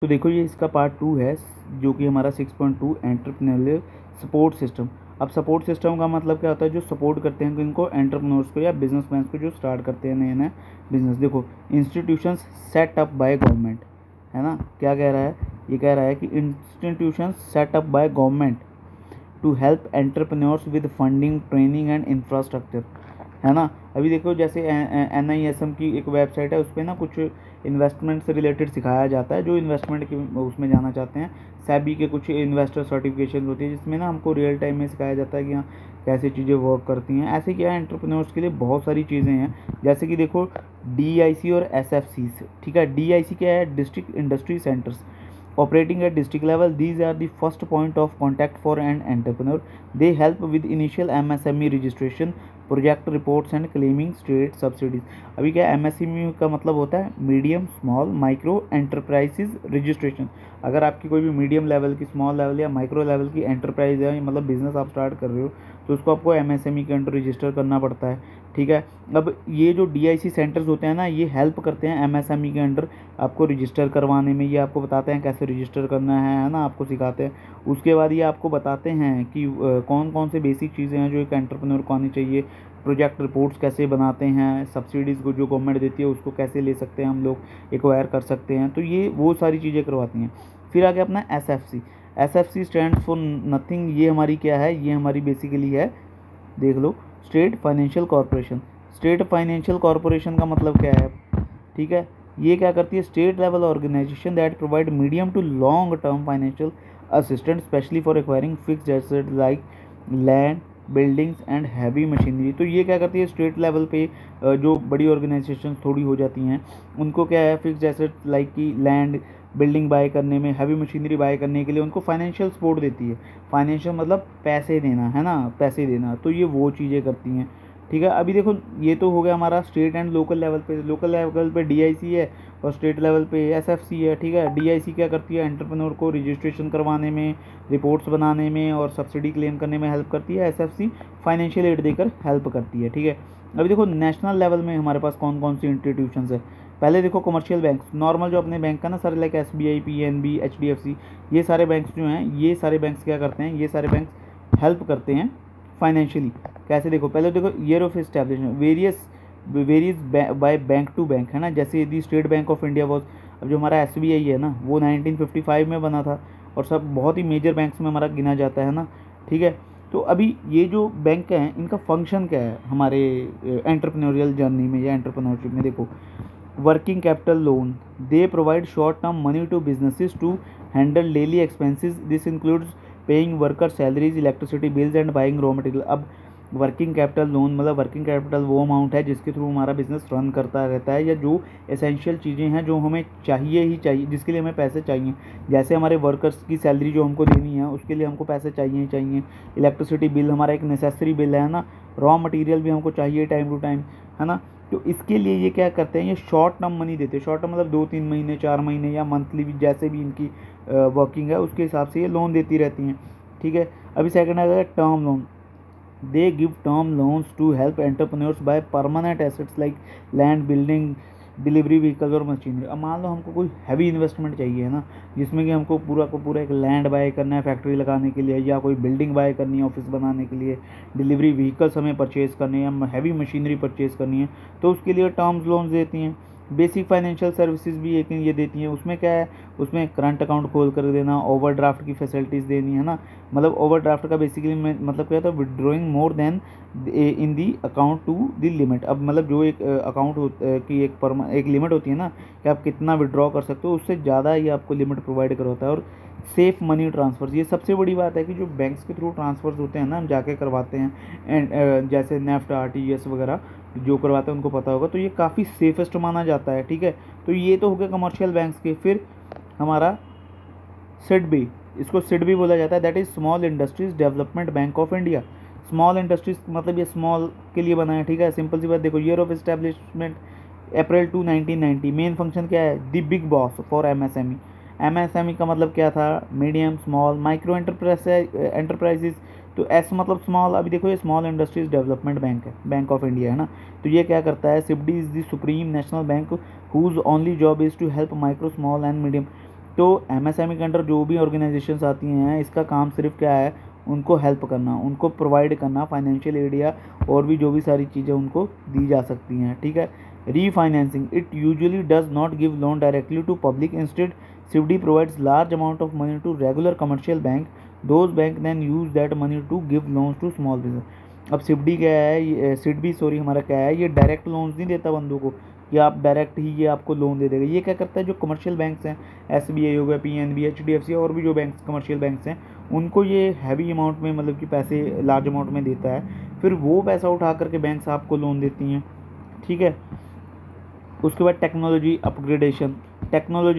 तो देखो ये इसका पार्ट 2 है, जो कि हमारा 6.2 एंटरप्रेन्योरियल सपोर्ट सिस्टम। अब सपोर्ट सिस्टम का मतलब क्या होता है, जो सपोर्ट करते हैं इनको, एंटरप्रेन्योर्स को या बिजनेसमैन को जो स्टार्ट करते हैं नए नए बिजनेस। देखो, institutions set up by government, है ना। क्या कह रहा है, ये कह रहा है कि institutions set up by government to help entrepreneurs with funding, training and infrastructure, है ना। अभी देखो जैसे NISM की एक वेबसाइट है, उस पर ना कुछ इन्वेस्टमेंट से रिलेटेड सिखाया जाता है, जो इन्वेस्टमेंट के उसमें जाना चाहते हैं। SEBI के कुछ इन्वेस्टर सर्टिफिकेशन होती है, जिसमें ना हमको रियल टाइम में सिखाया जाता है कि हाँ कैसे चीज़ें वर्क करती हैं। ऐसे क्या है, एंटरप्रेन्योर्स के लिए बहुत सारी चीज़ें हैं, जैसे कि देखो DIC और SFC, ठीक है। DIC क्या है, district industry centres operating at district level. These are the first point of contact for an entrepreneur. They help with initial MSME registration, project reports and claiming state subsidies. अभी क्या MSME का मतलब होता है medium small micro enterprises registration. अगर आपकी कोई भी मीडियम लेवल की, स्मॉल लेवल या माइक्रो लेवल की एंटरप्राइज है, मतलब बिजनेस आप स्टार्ट कर रहे हो, तो उसको आपको MSME के अंडर रजिस्टर करना पड़ता है, ठीक है। अब ये जो DIC सेंटर्स होते हैं ना, ये हेल्प करते हैं MSME के अंडर आपको रजिस्टर करवाने में। ये आपको बताते हैं कैसे रजिस्टर करना है ना, आपको सिखाते हैं। उसके बाद ये आपको बताते हैं कि कौन कौन से बेसिक चीज़ें हैं जो एक एंटरप्रेन्योर को आनी चाहिए, प्रोजेक्ट रिपोर्ट्स कैसे बनाते हैं, सब्सिडीज़ को जो गवर्नमेंट देती है उसको कैसे ले सकते हैं हम लोग, एक्वायर कर सकते हैं। तो ये वो सारी चीज़ें करवाती हैं। फिर आगे अपना SFC। SFC stand for nothing. ये हमारी क्या है, ये हमारी बेसिकली है, देख लो, state financial corporation. State financial corporation का मतलब क्या है, ठीक है। ये क्या करती है, state level organization that provide medium to long term financial assistant specially for acquiring fixed asset like land, buildings and heavy machinery. तो ये क्या करती है, स्टेट लेवल पे जो बड़ी ऑर्गेनाइजेशन थोड़ी हो जाती हैं, उनको क्या है, फिक्स्ड एसेट लाइक कि लैंड, बिल्डिंग बाय करने में, हैवी मशीनरी बाय करने के लिए उनको फाइनेंशियल सपोर्ट देती है। फाइनेंशियल मतलब पैसे देना, है ना, पैसे देना। तो ये वो चीज़ें करती हैं, ठीक है। अभी देखो ये तो हो गया हमारा स्टेट एंड लोकल लेवल पे। लोकल लेवल पे DIC है और स्टेट लेवल पे SFC है, ठीक है। DIC क्या करती है, एंटरप्रेन्योर को रजिस्ट्रेशन करवाने में, रिपोर्ट्स बनाने में और सब्सिडी क्लेम करने में हेल्प करती है। SFC फाइनेंशियल एड देकर हेल्प करती है, ठीक है। अभी देखो नेशनल लेवल में हमारे पास कौन कौन सी इंस्टीट्यूशंस है। पहले देखो कमर्शियल बैंक, नॉर्मल जो अपने बैंक का ना सारे, लाइक SBI, PNB, HDFC, ये सारे बैंक्स जो हैं, ये सारे बैंक्स क्या करते हैं, ये सारे बैंक्स हेल्प करते हैं फाइनेंशियली। कैसे, देखो पहले देखो year of establishment various by bank to bank, है ना। जैसे यदि State Bank of India was, अब जो हमारा SBI है ना, वो 1955 में बना था और सब बहुत ही मेजर बैंक्स में हमारा गिना जाता है ना, ठीक है। तो अभी ये जो बैंक हैं, इनका फंक्शन क्या है हमारे एंटरप्रेन्योरियल जर्नी में या एंटरप्रेन्योरशिप में। देखो, working capital loan, they provide short term money to businesses to handle daily expenses. This includes paying worker salaries, electricity bills and buying raw material. अब वर्किंग कैपिटल लोन मतलब working capital वो amount है जिसके through हमारा business run करता रहता है, या जो एसेंशियल चीज़ें हैं जो हमें चाहिए ही चाहिए, जिसके लिए हमें पैसे चाहिए। जैसे हमारे वर्कर्स की सैलरी जो हमको देनी है, उसके लिए हमको पैसे चाहिए ही चाहिए। इलेक्ट्रिसिटी बिल हमारा एक नेसेसरी बिल है ना। रॉ मटेरियल भी हमको चाहिए टाइम टू टाइम, है ना। तो इसके लिए ये क्या करते हैं, ये शॉर्ट टर्म मनी देते हैं। शॉर्ट टर्म मतलब 2-3 महीने, 4 महीने या मंथली भी, जैसे भी इनकी वर्किंग है उसके हिसाब से ये लोन देती रहती हैं, ठीक है। अभी सेकंड आ गया term loan. They give term loans to help entrepreneurs buy permanent assets like land, building, delivery vehicles और मशीनरी। अब मान लो हमको कोई हैवी इन्वेस्टमेंट चाहिए, है ना, जिसमें कि हमको पूरा को पूरा एक लैंड बाय करना है फैक्ट्री लगाने के लिए, या कोई बिल्डिंग बाय करनी है ऑफिस बनाने के लिए, डिलीवरी व्हीकल्स हमें परचेज़ करने हैं या हैवी मशीनरी परचेज़ करनी है, तो उसके लिए टर्म्स लोन्स देती हैं। बेसिक फाइनेंशियल सर्विसेज भी एक ये देती हैं। उसमें क्या है, उसमें करंट अकाउंट खोल कर देना, ओवरड्राफ्ट की फैसिलिटीज़ देनी, है ना। मतलब ओवरड्राफ्ट का बेसिकली मतलब क्या होता है, withdrawing more than in the account to the limit. अब मतलब जो एक अकाउंट की एक लिमिट होती है ना, कि आप कितना विड्रॉ कर सकते हो, उससे ज़्यादा ही आपको लिमिट प्रोवाइड करवाता है। और सेफ़ मनी ट्रांसफ़र, ये सबसे बड़ी बात है कि जो बैंक्स के थ्रू ट्रांसफ़र्स होते हैं ना, हम जाके करवाते हैं, एंड जैसे नेफ्ट, RTGS वगैरह जो करवाते हैं उनको पता होगा, तो ये काफ़ी सेफेस्ट माना जाता है, ठीक है। तो ये तो हो गया कमर्शियल बैंक्स के। फिर हमारा SIDBI, इसको SIDBI बोला जाता है, that is small Industries Development bank of India. Small industries मतलब ये स्मॉल के लिए बना है, ठीक है। सिंपल सी बात, देखो year of establishment April 2 1990। Main function क्या है, the big boss for MSME। MSME का मतलब क्या था, मीडियम स्मॉल माइक्रो एंटरप्राइजेज। तो S मतलब स्मॉल। अभी देखो ये स्मॉल इंडस्ट्रीज डेवलपमेंट बैंक है, बैंक ऑफ इंडिया, है ना। तो ये क्या करता है, SIDBI is the supreme national bank whose only job is to help micro, small and medium. तो एमएसएमई के अंडर जो भी ऑर्गेनाइजेशंस आती हैं, इसका काम सिर्फ क्या है, उनको हेल्प करना, उनको प्रोवाइड करना फाइनेंशियल एड या और भी जो भी सारी चीज़ें उनको दी जा सकती हैं, ठीक है। Refinancing, it usually does not give loan directly to public, instead SIDBI provides large amount of money to regular commercial bank, those bank then use that money to give loans to small business. अब सिवडी क्या है, SIDBI sorry हमारा क्या है, ये direct loans नहीं देता बंदों को कि आप डायरेक्ट ही ये आपको लोन दे देगा। ये क्या करता है, जो कमर्शियल बैंक्स हैं, एसबीआई हो गया, पीएनबी, एचडीएफसी और भी जो बैंक्स कमर्शियल बैंक्स हैं, उनको ये हैवी अमाउंट में मतलब कि पैसे लार्ज अमाउंट में देता है, फिर वो पैसा उठा करके बैंक्स आपको लोन देती हैं, ठीक है। उसके बाद टेक्नोलॉजी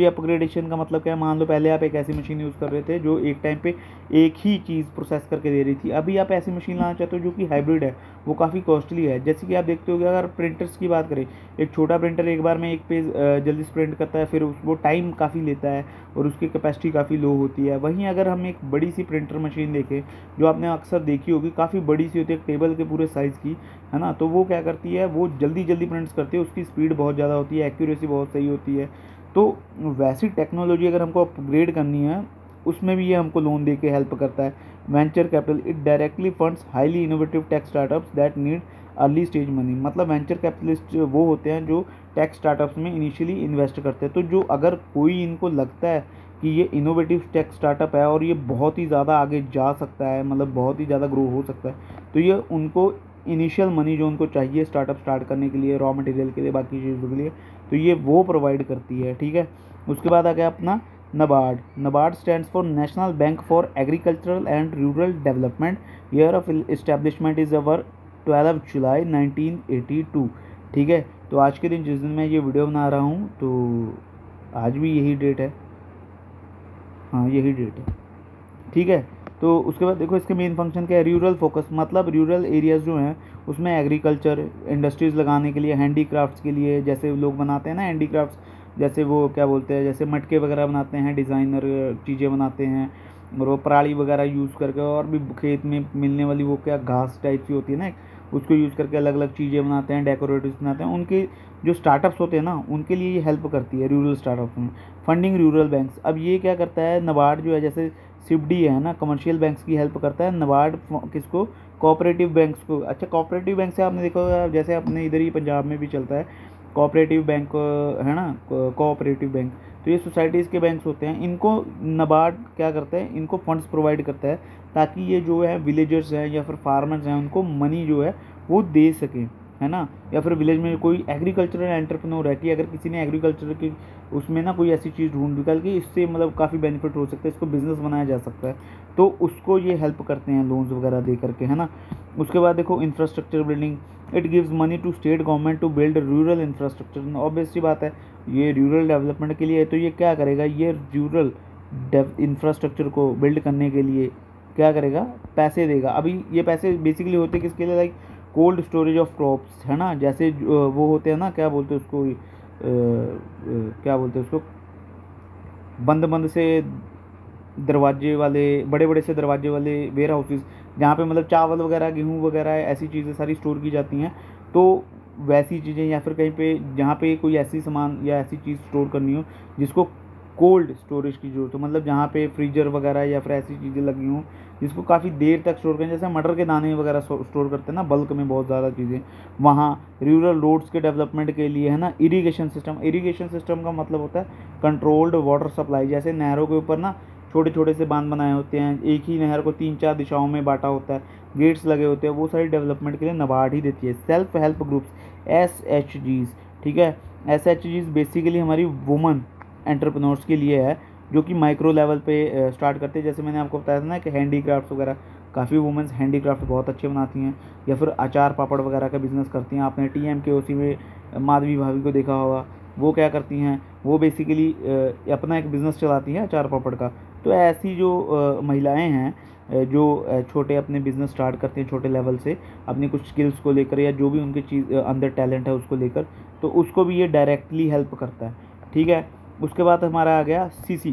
अपग्रेडेशन का मतलब क्या है, मान लो पहले आप एक ऐसी मशीन यूज़ कर रहे थे जो एक टाइम पे एक ही चीज़ प्रोसेस करके दे रही थी, अभी आप ऐसी मशीन लाना चाहते हो जो कि हाइब्रिड है, वो काफ़ी कॉस्टली है। जैसे कि आप देखते हो कि अगर प्रिंटर्स की बात करें, एक छोटा प्रिंटर एक बार में एक पेज जल्दी से प्रिंट करता है, फिर वो टाइम काफ़ी लेता है और उसकी कैपेसिटी काफ़ी लो होती है। वहीं अगर हम एक बड़ी सी प्रिंटर मशीन देखें, जो आपने अक्सर देखी होगी, काफ़ी बड़ी सी होती है, एक टेबल के पूरे साइज़ की, है ना, तो वो क्या करती है, वो जल्दी जल्दी प्रिंट्स करती है, उसकी स्पीड बहुत ज़्यादा होती है, एक्यूरेसी बहुत सही होती है। तो वैसी टेक्नोलॉजी अगर हमको अपग्रेड करनी है, उसमें भी ये हमको लोन दे के हेल्प करता है। Venture capital, it directly funds highly innovative tech startups that need early stage money. मतलब वेंचर कैपिटलिस्ट वो होते हैं जो टेक स्टार्टअप्स में इनिशियली इन्वेस्ट करते हैं। तो जो अगर कोई इनको लगता है कि ये इनोवेटिव टेक स्टार्टअप है और ये बहुत ही ज़्यादा आगे जा सकता है, मतलब बहुत ही ज़्यादा ग्रो हो सकता है, तो ये उनको इनिशियल मनी जो उनको चाहिए स्टार्टअप स्टार्ट करने के लिए, रॉ मटेरियल के लिए, बाकी चीज़ों के लिए, तो ये वो प्रोवाइड करती है, ठीक है। उसके बाद आ गया अपना NABARD. NABARD stands for national bank for agricultural and rural development. Year of establishment is our 12 जुलाई 1982, ठीक है। तो आज के दिन जिस दिन मैं ये वीडियो बना रहा हूँ, तो आज भी यही डेट है, हाँ यही डेट है, ठीक है। तो उसके बाद देखो इसके मेन फंक्शन क्या है, रूरल फोकस, मतलब रूरल एरियाज़ जो हैं उसमें एग्रीकल्चर, इंडस्ट्रीज़ लगाने के लिए, हैंडीक्राफ्ट्स के लिए, जैसे लोग बनाते हैं ना हैंडीक्राफ्ट्स, जैसे वो क्या बोलते हैं, जैसे मटके वगैरह बनाते हैं, डिज़ाइनर चीज़ें बनाते हैं, और वो पराली वगैरह यूज़ करके, और भी खेत में मिलने वाली वो क्या घास टाइप की होती है ना, उसको यूज़ करके अलग अलग चीज़ें बनाते हैं, डेकोरेटिव बनाते हैं। उनके जो स्टार्टअप्स होते हैं ना, उनके लिए ये हेल्प करती है रूरल स्टार्टअप्स में। फंडिंग रूरल बैंक्स, अब ये क्या करता है, नबार्ड जो है, जैसे सिवडी है ना, कमर्शियल बैंक्स की हेल्प करता है, नबार्ड किसको, कोऑपरेटिव बैंक्स को। अच्छा, कोऑपरेटिव बैंक से आपने देखा होगा, जैसे अपने इधर ही पंजाब में भी चलता है कोऑपरेटिव बैंक, है ना, कोऑपरेटिव बैंक, तो ये सोसाइटीज़ के बैंक्स होते हैं, इनको नबार्ड क्या करता है, इनको फंड्स प्रोवाइड करता है, ताकि ये जो है विलेजर्स हैं या फिर फार्मर्स हैं, उनको मनी जो है वो दे सकें, है ना। या फिर विलेज में कोई एग्रीकल्चरल एंटरप्रेन्योर है, कि अगर किसी ने एग्रीकल्चर की उसमें ना कोई ऐसी चीज़ ढूंढ निकाल के इससे मतलब काफ़ी बेनिफिट हो सकता है, इसको बिज़नेस बनाया जा सकता है, तो उसको ये हेल्प करते हैं लोन्स वगैरह दे करके, है ना। उसके बाद देखो infrastructure building, it gives money to state government to build rural infrastructure. Obvious सी बात है, ये रूरल डेवलपमेंट के लिए है, तो ये क्या करेगा, ये रूरल इंफ्रास्ट्रक्चर को बिल्ड करने के लिए क्या करेगा, पैसे देगा। अभी ये पैसे बेसिकली होते किसके लिए, like cold storage of crops, है ना, जैसे वो होते हैं ना, क्या बोलते हैं उसको, क्या बोलते हैं उसको, बंद बंद से दरवाजे वाले, बड़े बड़े से दरवाजे वाले वेयर हाउसेस, जहाँ पे मतलब चावल वगैरह, गेहूँ वगैरह, ऐसी चीज़ें सारी स्टोर की जाती हैं। तो वैसी चीज़ें, या फिर कहीं पे जहाँ पे कोई ऐसी सामान या ऐसी चीज़ स्टोर करनी हो जिसको कोल्ड स्टोरेज की ज़रूरत हो, मतलब जहाँ पे फ्रीजर वगैरह या फिर ऐसी चीज़ें लगी हों जिसको काफ़ी देर तक स्टोर करें, जैसे मटर के दाने वगैरह स्टोर करते हैं ना बल्क में, बहुत ज़्यादा चीज़ें, वहाँ रूरल रोड्स के डेवलपमेंट के लिए, है ना। इरीगेशन सिस्टम का मतलब होता है कंट्रोल्ड वाटर सप्लाई। जैसे नहरों के ऊपर ना छोटे छोटे से बांध बनाए होते हैं, एक ही नहर को 3-4 दिशाओं में बांटा होता है, गेट्स लगे होते हैं, वो सारी डेवलपमेंट के लिए नबार्ड ही देती है। सेल्फ हेल्प ग्रुप्स, SHGs, ठीक है। SHGs बेसिकली हमारी वुमन एंटरप्रेन्योर्स के लिए है, जो कि माइक्रो लेवल पे स्टार्ट करते हैं। जैसे मैंने आपको बताया था ना कि हैंडीक्राफ्ट्स वगैरह, काफ़ी वुमेंस हैंडीक्राफ्ट बहुत अच्छे बनाती हैं, या फिर अचार पापड़ वगैरह का बिज़नेस करती हैं। आपने TMKOC में माधवी भाभी को देखा होगा, वो क्या करती हैं, वो बेसिकली अपना एक बिज़नेस चलाती हैं अचार पापड़ का। तो ऐसी जो महिलाएं हैं जो छोटे अपने बिज़नेस स्टार्ट करते हैं छोटे लेवल से, अपनी कुछ स्किल्स को लेकर, या जो भी उनके चीज़ अंदर टैलेंट है उसको लेकर, तो उसको भी ये डायरेक्टली हेल्प करता है, ठीक है। उसके बाद हमारा आ गया CC,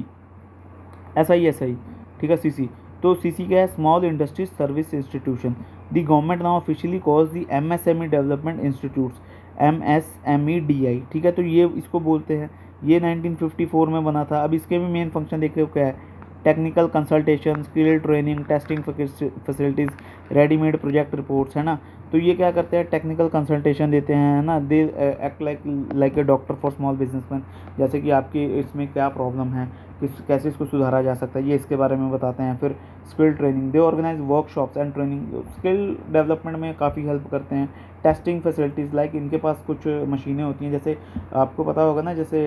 SI, ठीक है, CC। तो CC क्या है, small industries service institution. The government now officially calls the MSME development institutes, MSMEDI, ठीक है। तो ये इसको बोलते हैं, ये 1954 में बना था। अब इसके भी मेन फंक्शन देखिए क्या है, technical consultation, skill training, testing facilities, readymade project reports, है ना। तो ये क्या करते हैं, टेक्निकल कंसल्टेशन देते हैं, है ना। They act like a doctor for small businessman. जैसे कि आपकी इसमें क्या प्रॉब्लम है, कैसे इसको सुधारा जा सकता है, ये इसके बारे में बताते हैं। फिर skill training, they organize workshops and training, skill development में काफ़ी हेल्प करते हैं। टेस्टिंग फैसिलिटीज़, लाइक इनके पास कुछ मशीनें होती हैं, जैसे आपको पता होगा ना, जैसे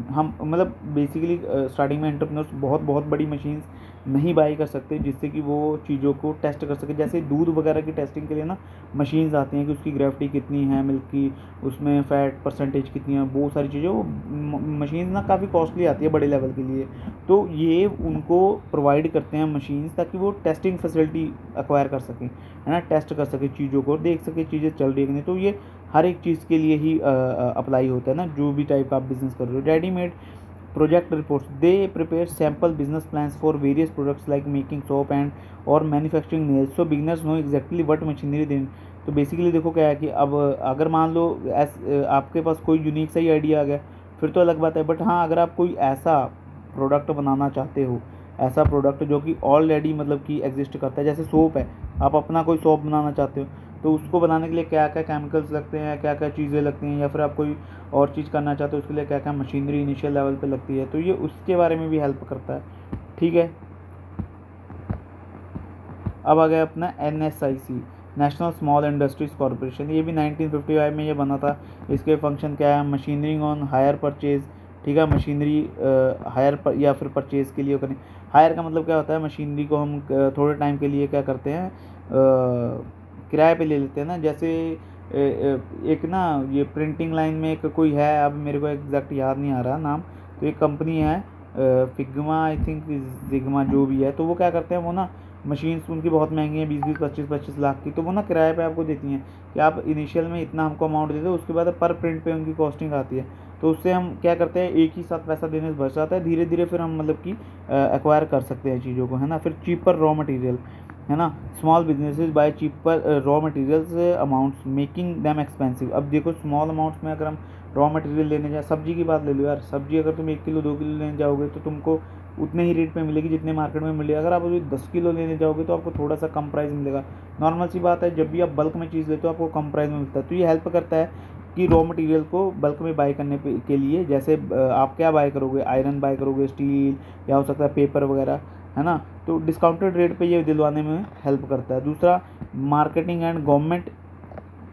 हम मतलब बेसिकली स्टार्टिंग में एंटरप्रेन्योर्स बहुत बहुत बड़ी मशीन्स नहीं बाई कर सकते जिससे कि वो चीज़ों को टेस्ट कर सके। जैसे दूध वगैरह की टेस्टिंग के लिए ना मशीन्स आती हैं कि उसकी ग्रेविटी कितनी है मिल्क की, उसमें फ़ैट परसेंटेज कितनी है, बहुत सारी चीज़ें, वो मशीन ना काफ़ी कॉस्टली आती है बड़े लेवल के लिए। तो ये उनको प्रोवाइड करते हैं मशीन्स, ताकि वो टेस्टिंग फैसिलिटी एक्वायर कर सकें, है ना, टेस्ट कर सके चीज़ों को, देख सके चीज़ें चल रही है कि नहीं। तो ये हर एक चीज़ के लिए ही अप्लाई होता है ना, जो भी टाइप का आप बिज़नेस कर रहे हो। Readymade project reports, they prepare sample business plans for various products like making soap and और manufacturing nails, so beginners know exactly what machinery they. तो बेसिकली देखो क्या है कि अब अगर मान लो आपके पास कोई यूनिक सा ही आइडिया आ गया, फिर तो अलग बात है। बट हाँ, अगर आप कोई ऐसा प्रोडक्ट बनाना चाहते हो, ऐसा प्रोडक्ट जो कि ऑलरेडी मतलब कि एग्जिस्ट करता है, जैसे सोप है, आप अपना कोई सोप बनाना चाहते हो, तो उसको बनाने के लिए क्या क्या केमिकल्स लगते हैं, क्या क्या चीज़ें लगती हैं, या फिर आप कोई और चीज़ करना चाहते हो उसके लिए क्या क्या मशीनरी इनिशियल लेवल पे लगती है, तो ये उसके बारे में भी हेल्प करता है। ठीक है, अब आ गया अपना NSIC, national small industries corporation. ये भी 1955 में ये बना था। इसके फंक्शन क्या है, मशीनरी ऑन हायर परचेज, ठीक है, मशीनरी हायर पर या फिर परचेज़ के लिए करें। हायर का मतलब क्या होता है, मशीनरी को हम थोड़े टाइम के लिए क्या करते हैं, किराए पे ले लेते हैं ना। जैसे एक ना ये प्रिंटिंग लाइन में एक कोई है, अब मेरे को एग्जैक्ट याद नहीं आ रहा नाम, तो एक कंपनी है फिग्मा, आई थिंक जिग्मा, जो भी है। तो वो क्या करते हैं, वो ना मशीन्स उनकी बहुत महंगी हैं, 20-25 लाख की, तो वो ना किराए पे आपको देती हैं कि आप इनिशियल में इतना हमको अमाउंट दे दो, उसके बाद पर प्रिंट पे उनकी कॉस्टिंग आती है। तो उससे हम क्या करते हैं, एक ही साथ पैसा देने से बच जाता है, धीरे धीरे फिर हम मतलब कि एक्वायर कर सकते हैं चीज़ों को, है ना। फिर चीपर रॉ मटेरियल, है ना, small businesses buy cheaper raw materials amounts making them expensive. अब देखो स्मॉल अमाउंट्स में अगर हम रॉ मटेरियल लेने जाए, सब्जी की बात ले लो यार, सब्जी अगर तुम 1 किलो 2 किलो लेने जाओगे तो तुमको उतने ही रेट पे मिलेगी जितने मार्केट में मिलेगा। अगर आप अभी 10 किलो लेने जाओगे तो आपको थोड़ा सा कम प्राइस मिलेगा। नॉर्मल सी बात है, जब भी आप बल्क में चीज़ लेते हो आपको कम प्राइस में मिलता है। तो ये हेल्प करता है कि रॉ मटेरियल को बल्क में बाय करने के लिए। जैसे आप क्या बाय करोगे, आयरन बाय करोगे, स्टील, या हो सकता है पेपर वगैरह, है ना। तो डिस्काउंटेड रेट पे ये दिलवाने में हेल्प करता है। दूसरा, मार्केटिंग एंड गवर्नमेंट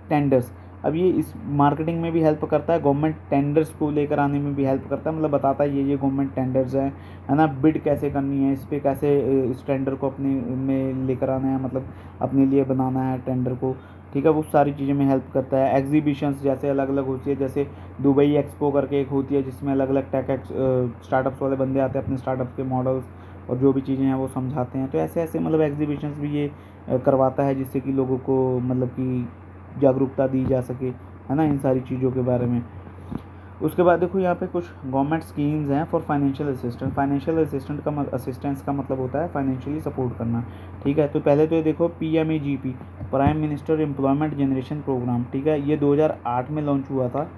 टेंडर्स। अब ये इस मार्केटिंग में भी हेल्प करता है, गवर्नमेंट टेंडर्स को लेकर आने में भी हेल्प करता है, मतलब बताता है ये गवर्नमेंट टेंडर्स हैं, है ना, बिड कैसे करनी है, इस पर कैसे इस टेंडर को अपने में लेकर आना है, मतलब अपने लिए बनाना है टेंडर को। ठीक है, वो सारी चीज़ें में हेल्प करता है। एग्जीबिशंस जैसे अलग अलग होती है, जैसे दुबई एक्सपो करके एक होती है जिसमें अलग अलग टेक स्टार्टअप्स वाले बंदे आते हैं, अपने स्टार्टअप के मॉडल्स और जो भी चीज़ें हैं वो समझाते हैं। तो ऐसे ऐसे मतलब एग्जीबिशंस भी ये करवाता है, जिससे कि लोगों को मतलब कि जागरूकता दी जा सके, है ना, इन सारी चीज़ों के बारे में। उसके बाद देखो यहाँ पे कुछ गवर्नमेंट स्कीम्स हैं for financial assistant. Financial assistance का मतलब होता है फाइनेंशियली सपोर्ट करना। ठीक है, तो पहले तो ये देखो PMAGP, prime minister employment generation program. ठीक है, ये 2008 में लॉन्च हुआ था।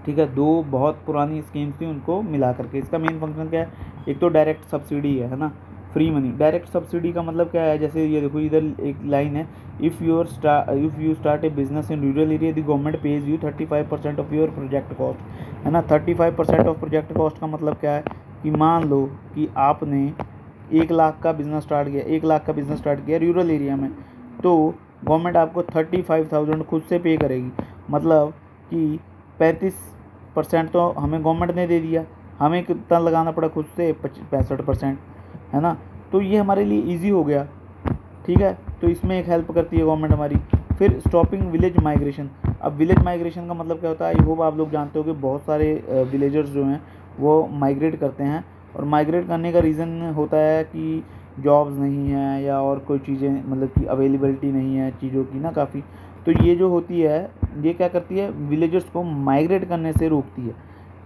ठीक है, दो बहुत पुरानी स्कीम्स थी, उनको मिला करके इसका मेन फंक्शन क्या है, एक तो डायरेक्ट सब्सिडी है ना, फ्री मनी। डायरेक्ट सब्सिडी का मतलब क्या है, जैसे ये देखो इधर एक लाइन है, if you start A business in rural area the government page you 35% of your project cost, है ना। 35% ऑफ प्रोजेक्ट कॉस्ट का मतलब क्या है कि मान लो कि आपने 1 लाख का बिज़नेस स्टार्ट किया, 1 लाख का बिज़नेस स्टार्ट किया रूरल एरिया में, तो गवर्नमेंट आपको 35,000 खुद से पे करेगी। मतलब कि 35% तो हमें गवर्नमेंट ने दे दिया, हमें कितना लगाना पड़ा खुद से, 65%, है ना। तो ये हमारे लिए इजी हो गया। ठीक है, तो इसमें एक हेल्प करती है गवर्नमेंट हमारी। फिर स्टॉपिंग विलेज माइग्रेशन। अब विलेज माइग्रेशन का मतलब क्या होता है, आई होप आप लोग जानते हो कि बहुत सारे विलेजर्स जो हैं वो माइग्रेट करते हैं, और माइग्रेट करने का रीज़न होता है कि जॉब्स नहीं है या और कोई चीज़ें, मतलब कि अवेलेबिलिटी नहीं है चीज़ों की ना काफ़ी। तो ये जो होती है, ये क्या करती है, विलेजर्स को माइग्रेट करने से रोकती है।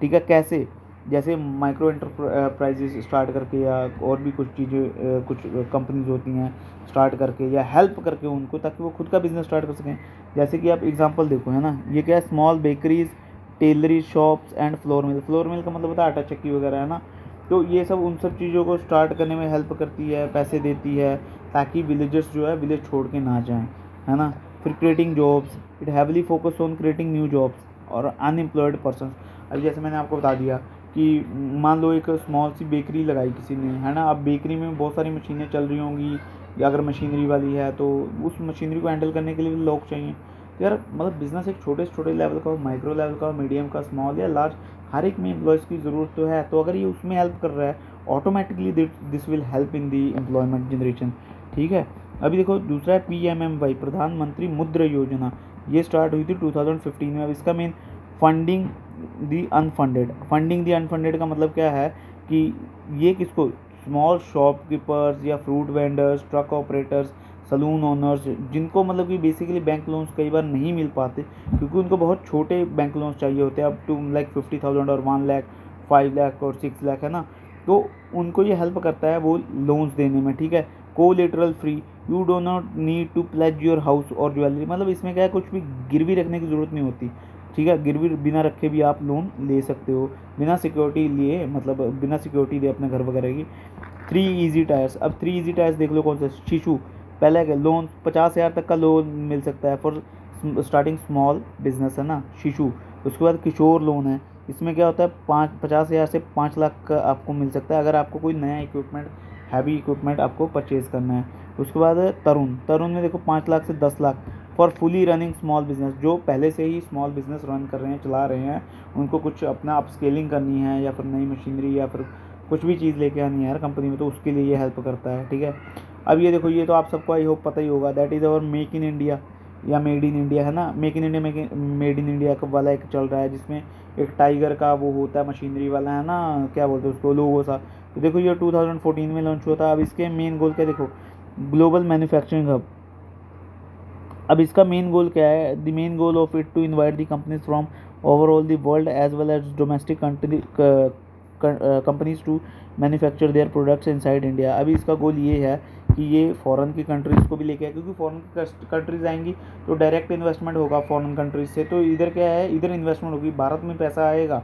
ठीक है, कैसे, जैसे माइक्रो एंटरप्राइजेस स्टार्ट करके, या और भी कुछ चीज़ें, कुछ कंपनीज होती हैं स्टार्ट करके, या हेल्प करके उनको, ताकि वो खुद का बिज़नेस स्टार्ट कर सकें। जैसे कि आप एग्जांपल देखो, है ना, ये क्या है, small bakeries tailoring shops and flour mill का मतलब होता है आटा चक्की वगैरह, है ना। तो ये सब उन सब चीज़ों को स्टार्ट करने में हेल्प करती है, पैसे देती है, ताकि विलेजर्स जो है विलेज छोड़ के ना जाएं, है ना। फिर creating jobs, it heavily focus on creating new jobs और अनएम्प्लॉयड पर्सन। अब जैसे मैंने आपको बता दिया कि मान लो एक स्मॉल सी बेकरी लगाई किसी ने, है ना। अब बेकरी में बहुत सारी मशीनें चल रही होंगी, या अगर मशीनरी वाली है तो उस मशीनरी को हैंडल करने के लिए भी लोग चाहिए। तो यार मतलब बिजनेस एक छोटे से छोटे लेवल का हो, माइक्रो लेवल का हो, मीडियम का, स्मॉल या लार्ज, हर एक में एम्प्लॉयज़ की ज़रूरत तो है। तो अगर ये उसमें हेल्प कर रहा है, automatically this will help in the employment generation, ठीक है। अभी देखो दूसरा है PMMY, प्रधानमंत्री मुद्रा योजना। ये स्टार्ट हुई थी 2015 में। अब इसका main funding the unfunded. Funding the unfunded का मतलब क्या है कि ये किसको, स्मॉल शॉपकीपर्स या fruit vendors, truck operators, salon owners, जिनको मतलब कि बेसिकली बैंक लोन्स कई बार नहीं मिल पाते, क्योंकि उनको बहुत छोटे बैंक लोन्स चाहिए होते हैं, अब टू लाइक 50,000 और 1 लाख, 5 लाख और 6 लाख, है ना। तो उनको ये हेल्प करता है वो लोन्स देने में, ठीक है। Collateral free, you do not need to pledge your house और ज्वेलरी। मतलब इसमें क्या है, कुछ भी गिरवी रखने की ज़रूरत नहीं होती, ठीक है। गिरवी बिना रखे भी आप लोन ले सकते हो, बिना सिक्योरिटी लिए, मतलब बिना सिक्योरिटी दे अपने घर वगैरह की। 3 इजी टायर्स। अब 3 इजी टायर्स देख लो कौन सा, शिशु। पहले क्या, लोन 50,000 तक का लोन मिल सकता है फॉर स्टार्टिंग स्मॉल बिजनेस, है ना, शिशु। उसके बाद किशोर लोन है, इसमें क्या होता है 50,000 से 5 लाख का आपको मिल सकता है, अगर आपको कोई नया इक्विपमेंट, हैवी इक्विपमेंट आपको परचेज़ करना है। उसके बाद तरुण, तरुण में देखो 5 लाख से 10 lakh for fully running small business. जो पहले से ही स्मॉल बिजनेस रन कर रहे हैं, चला रहे हैं, उनको कुछ अपना अपस्केलिंग करनी है, या फिर नई मशीनरी, या फिर कुछ भी चीज़ लेके आनी है यार कंपनी में, तो उसके लिए ये हेल्प करता है, ठीक है। अब ये देखो, ये तो आप सबको आई होप पता ही होगा, that is our make in India या मेड इन इंडिया, है ना। Make in India, made in India वाला एक चल रहा है, जिसमें एक टाइगर का वो होता है मशीनरी वाला, है ना, क्या बोलते हैं उसको, लोगो सा। तो देखो ये 2014 में लॉन्च हुआ था। अब इसके मेन गोल क्या देखो, ग्लोबल मैन्युफैक्चरिंग हब। अब इसका मेन गोल क्या है, the main goal of it to invite the companies from overall the world as well as domestic country companies to manufacture their products inside India. अभी इसका गोल ये है कि ये फॉरेन की कंट्रीज़ को भी लेके आए, क्योंकि फॉरेन की कंट्रीज़ आएंगी तो डायरेक्ट इन्वेस्टमेंट होगा फॉरेन कंट्रीज से, तो इधर क्या है, इधर इन्वेस्टमेंट होगी, भारत में पैसा आएगा,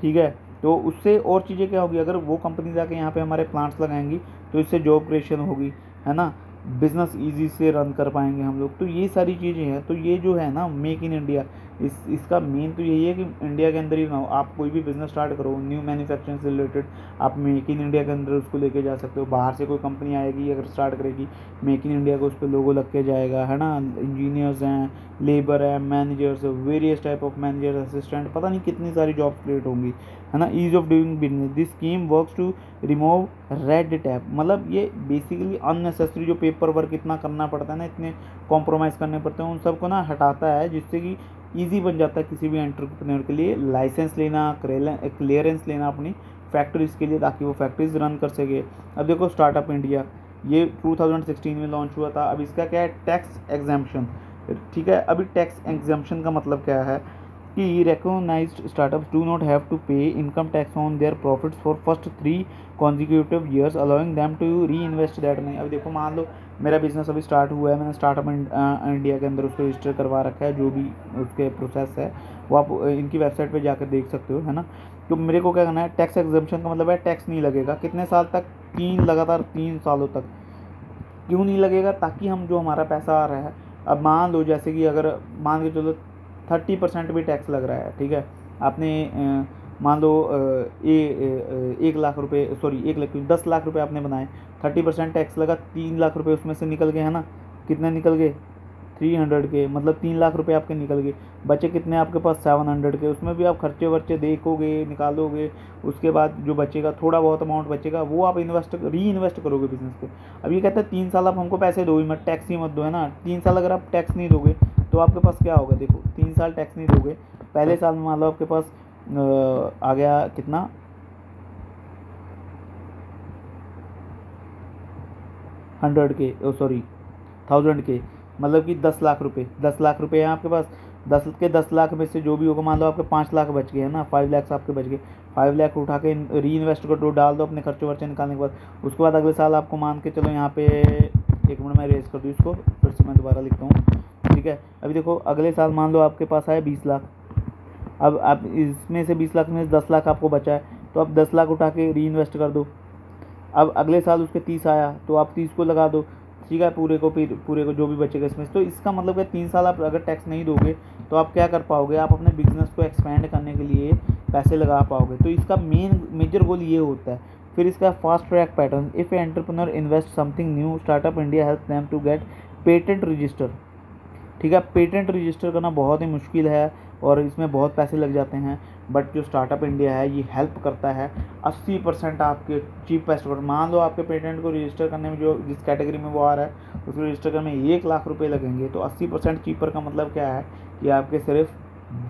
ठीक है। तो उससे और चीज़ें क्या होगी, अगर वो कंपनी जाके यहाँ पे हमारे प्लांट्स लगाएंगी तो इससे जॉब क्रिएशन होगी, है ना। बिज़नेस ईजी से रन कर पाएंगे हम लोग। तो ये सारी चीज़ें हैं। तो ये जो है ना मेक इन इंडिया, इसका मेन तो यही है कि इंडिया के अंदर ही ना हो, आप कोई भी बिज़नेस स्टार्ट करो न्यू मैन्युफैक्चरिंग से रिलेटेड, आप मेक इन इंडिया के अंदर उसको लेके जा सकते हो। बाहर से कोई कंपनी आएगी अगर स्टार्ट करेगी मेक इन इंडिया को, उस पर लोगो लग के जाएगा, है ना। इंजीनियर्स हैं, लेबर है, managers, various type of manager, assistant, पता नहीं कितनी सारी जॉब्स क्रिएट होंगी, है ना। Ease of doing business, this scheme works to remove red tape. मतलब ये बेसिकली अननेसेसरी जो पेपर वर्क इतना करना पड़ता है ना, इतने कॉम्प्रोमाइज़ करने पड़ते हैं, उन सबको ना हटाता है, जिससे कि ईजी बन जाता है किसी भी एंटरप्रेन्योर के लिए लाइसेंस लेना, क्लियरेंस लेना अपनी फैक्ट्रीज़ के लिए, ताकि वो फैक्ट्रीज रन कर सके। अब देखो स्टार्टअप इंडिया, ये 2016 में लॉन्च हुआ था। अब इसका क्या है, टैक्स एग्जाम्पशन, ठीक है। अभी टैक्स एग्जाम्पशन का मतलब क्या है कि recognized startups do not have to pay income tax on their profits for first 3 consecutive years, allowing them to reinvest that money। अब देखो मान लो मेरा बिजनेस अभी स्टार्ट हुआ है, मैंने स्टार्टअप इंडिया के अंदर उसको रजिस्टर करवा रखा है, जो भी उसके प्रोसेस है वो आप इनकी वेबसाइट पे जाकर देख सकते हो, है ना। तो मेरे को क्या करना है, टैक्स एग्जम्पशन का मतलब है टैक्स नहीं लगेगा कितने साल तक, लगातार 3 सालों तक। क्यों नहीं लगेगा, ताकि हम जो हमारा पैसा आ रहा है, अब मान लो जैसे कि अगर मान के चलो 30% भी टैक्स लग रहा है, ठीक है। आपने मान लो 1 लाख रुपए, सॉरी 1 लाख 10 लाख रुपए आपने बनाए, 30% टैक्स लगा, 3 लाख रुपए उसमें से निकल गए, है ना। कितने निकल गए, 300 के, मतलब 3 लाख रुपए आपके निकल गए। बचे कितने आपके पास, 700 के। उसमें भी आप खर्चे वर्चे देखोगे, निकालोगे, उसके बाद जो बचेगा, थोड़ा बहुत अमाउंट बचेगा, वो आप री इन्वेस्ट करोगे बिजनेस पे। अब ये कहते हैं 3 साल आप हमको पैसे दो ही मत, टैक्स ही मत दो, है ना। 3 साल अगर आप टैक्स नहीं दोगे तो आपके पास क्या होगा, देखो 3 साल टैक्स नहीं दोगे, पहले साल में मान लो आपके पास आ गया कितना, 100 के, सॉरी 1000 के, मतलब कि 10 लाख रुपए, 10 लाख रुपए हैं आपके पास। 10 लाख में से जो भी होगा, मान लो आपके 5 लाख बच गए, है ना, 5 लाख आपके बच गए। 5 लाख उठा के री इन्वेस्ट कर दो, डाल दो अपने खर्चे वर्चे निकालने के बाद। उसके बाद अगले साल आपको मान के चलो यहाँ पे, 1 मिनट मैं रेज कर दूँ इसको, फिर से मैं दोबारा लिखता हूँ, ठीक है। अभी देखो अगले साल मान लो आपके पास आया 20 लाख। अब आप इसमें से 20 लाख में 10 लाख आपको बचा है, तो आप 10 लाख उठा के री इन्वेस्ट कर दो। अब अगले साल उसके 30 आया तो आप 30 को लगा दो, ठीक है, पूरे को जो भी बचेगा इसमें। तो इसका मतलब है 3 साल आप अगर टैक्स नहीं दोगे तो आप क्या कर पाओगे, आप अपने बिजनेस को एक्सपेंड करने के लिए पैसे लगा पाओगे। तो इसका मेजर गोल ये होता है। फिर इसका fast track pattern, if entrepreneur invest something new, startup India help them to get patent register. ठीक है, पेटेंट रजिस्टर करना बहुत ही मुश्किल है और इसमें बहुत पैसे लग जाते हैं, बट जो स्टार्टअप इंडिया है ये हेल्प करता है 80% आपके चीपेस्ट। और मान लो आपके पेटेंट को रजिस्टर करने में जो जिस कैटेगरी में वो आ रहा है उसको रजिस्टर करने में 1 लाख रुपए लगेंगे, तो 80% चीपर का मतलब क्या है कि आपके सिर्फ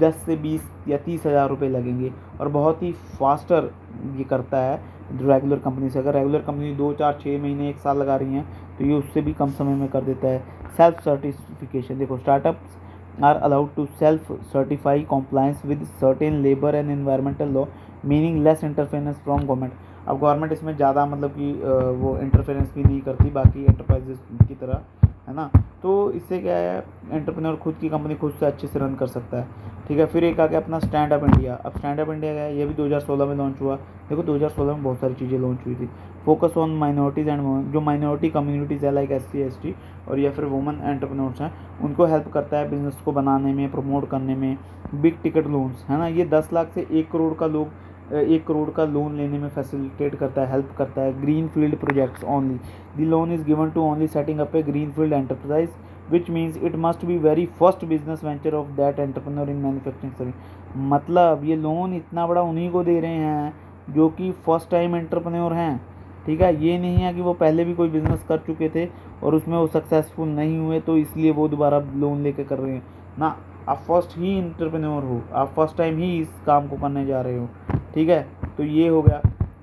10 से 20 या 30 हज़ार रुपये लगेंगे। और बहुत ही फास्टर ये करता है रेगुलर कंपनी से। अगर रेगुलर कंपनी 2, 4, 6 महीने 1 साल लगा रही हैं तो ये उससे भी कम समय में कर देता है। सेल्फ सर्टिफिकेशन, देखो startups are allowed to self certify compliance with certain labour and environmental law, meaning less interference from government. अब गवर्नमेंट इसमें ज़्यादा मतलब कि वो इंटरफेरेंस भी नहीं करती बाकी एंटरप्राइजेस की तरह, है ना। तो इससे क्या है, एंटरप्रेन्योर खुद की कंपनी खुद से अच्छे से रन कर सकता है। ठीक है, फिर एक आ गया अपना स्टैंड अप इंडिया। अब स्टैंड अप इंडिया क्या है, ये भी 2016 में लॉन्च हुआ। देखो 2016 में बहुत सारी चीज़ें लॉन्च हुई थी। Focus on minorities and women, जो माइनॉरिटी कम्युनिटीज़ है लाइक SC ST और या फिर वुमेन एंटरप्रेन्योर्स हैं, उनको हेल्प करता है बिजनेस को बनाने में, प्रमोट करने में। बिग टिकट लोन्स, है ना, ये 10 लाख से 1 करोड़ का लोन लेने में फैसिलिटेट करता है, हेल्प करता है। Green field projects only, the loan is given to only setting up a green field enterprise which means it must be very first business venture of that entrepreneur in manufacturing service. मतलब ये loan इतना बड़ा उन्हीं को दे रहे हैं जो कि फर्स्ट टाइम एंटरप्रेन्योर हैं। ठीक है, ये नहीं है कि वो पहले भी कोई बिजनेस कर चुके थे और उसमें वो सक्सेसफुल नहीं हुए तो इसलिए वो दोबारा लोन लेके कर रहे हैं ना। आप फर्स्ट ही एंटरप्रेन्योर हो, आप फर्स्ट टाइम ही इस काम को करने जा रहे हो। ठीक है, तो ये हो गया।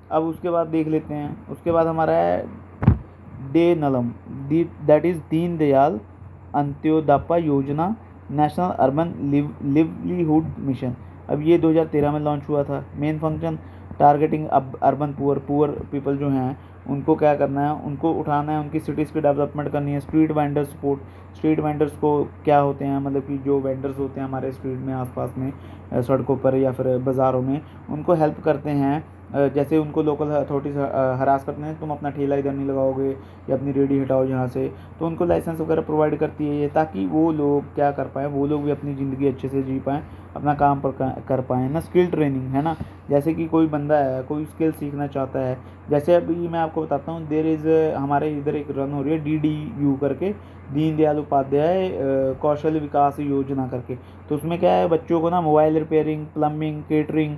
अब उसके बाद देख लेते हैं, उसके बाद हमारा है day नलम, that is Deen Dayal Antyodaya योजना, नेशनल अर्बन लिवलीहुड मिशन। अब ये 2013 में लॉन्च हुआ था। Main function targeting urban poor people जो हैं उनको क्या करना है, उनको उठाना है, उनकी सिटीज़ की डेवलपमेंट करनी है। Street vendor support, street vendors को क्या होते हैं, मतलब कि जो वेंडर्स होते हैं हमारे स्ट्रीट में आसपास में सड़कों पर या फिर बाज़ारों में, उनको हेल्प करते हैं। जैसे उनको लोकल अथॉरिटीज़ हरास करते हैं, तुम अपना ठेला इधर नहीं लगाओगे या अपनी रेडी हटाओ यहाँ से, तो उनको लाइसेंस वगैरह प्रोवाइड करती है ये, ताकि वो लोग क्या कर पाएँ, वो लोग भी अपनी ज़िंदगी अच्छे से जी पाएँ, अपना काम पर कर पाएँ ना। स्किल ट्रेनिंग, है ना, जैसे कि कोई बंदा है, कोई स्किल सीखना चाहता है। जैसे अभी मैं आपको बताता हूँ, देयर इज़ हमारे इधर एक रन हो रही है DDU करके, दीनदयाल उपाध्याय कौशल विकास योजना करके। तो उसमें क्या है, बच्चों को ना mobile repairing, plumbing, catering,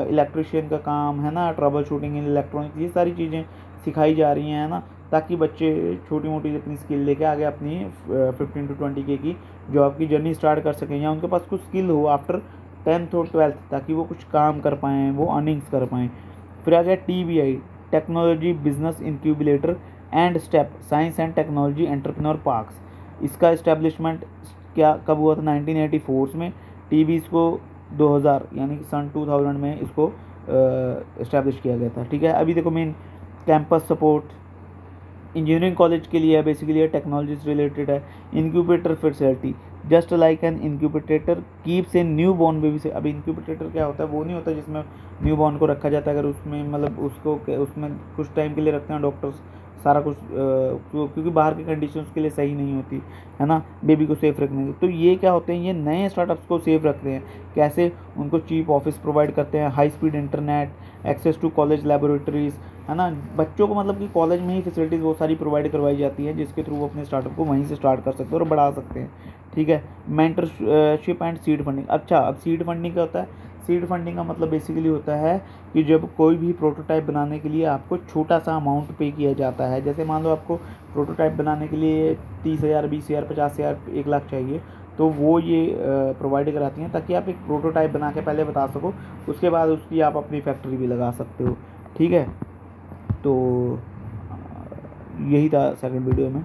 electrician का काम, है ना, ट्रबल शूटिंग इन इलेक्ट्रॉनिक्स, ये सारी चीज़ें सिखाई जा रही हैं, है ना, ताकि बच्चे छोटी मोटी अपनी स्किल लेके आगे अपनी 15 to 20K की जॉब की जर्नी स्टार्ट कर सकें, या उनके पास कुछ स्किल हो आफ्टर 10th और 12th, ताकि वो कुछ काम कर पाएँ, वो अर्निंग्स कर पाएँ। फिर आ गया TBI, technology business incubator and step science and technology entrepreneur parks. इसका इस्टेब्लिशमेंट क्या कब हुआ था, 1984 में। TBS को 2000 यानी कि सन 2000 में इसको इस्टेब्लिश किया गया था। ठीक है, अभी देखो main campus support engineering college के लिए है, बेसिकली ये टेक्नोलॉजी से रिलेटेड है। Incubator facility, just like an incubator keeps a new born baby से। अब इंक्यूबेटर क्या होता है, वो नहीं होता जिसमें न्यू बॉर्न को रखा जाता है, अगर उसमें मतलब उसको उसमें कुछ टाइम के लिए रखते हैं डॉक्टर्स, सारा कुछ क्योंकि बाहर की कंडीशन उसके लिए सही नहीं होती, है ना, बेबी को सेफ़ रखने के। तो ये क्या होते हैं, ये नए स्टार्टअप्स को सेफ रखते हैं। कैसे, उनको चीप ऑफिस प्रोवाइड करते हैं, high speed internet, access to college laboratories, है ना, बच्चों को मतलब कि कॉलेज में ही फैसिलिटीज़ वो सारी प्रोवाइड करवाई जाती हैं, जिसके थ्रू वो अपने स्टार्टअप को वहीं से स्टार्ट कर सकते हैं और बढ़ा सकते हैं। ठीक है, मेंटरशिप एंड सीड फंडिंग। अच्छा, अब सीड फंडिंग क्या होता है, सीड फंडिंग का मतलब बेसिकली होता है कि जब कोई भी प्रोटोटाइप बनाने के लिए आपको छोटा सा अमाउंट पे किया जाता है। जैसे मान लो आपको प्रोटोटाइप बनाने के लिए 30,000, 20,000, 50,000, 1 लाख चाहिए, तो वो ये प्रोवाइड कराती हैं ताकि आप एक प्रोटोटाइप बना के पहले बता सको, उसके बाद उसकी आप अपनी फैक्ट्री भी लगा सकते हो। ठीक है, तो यही था सेकंड वीडियो में।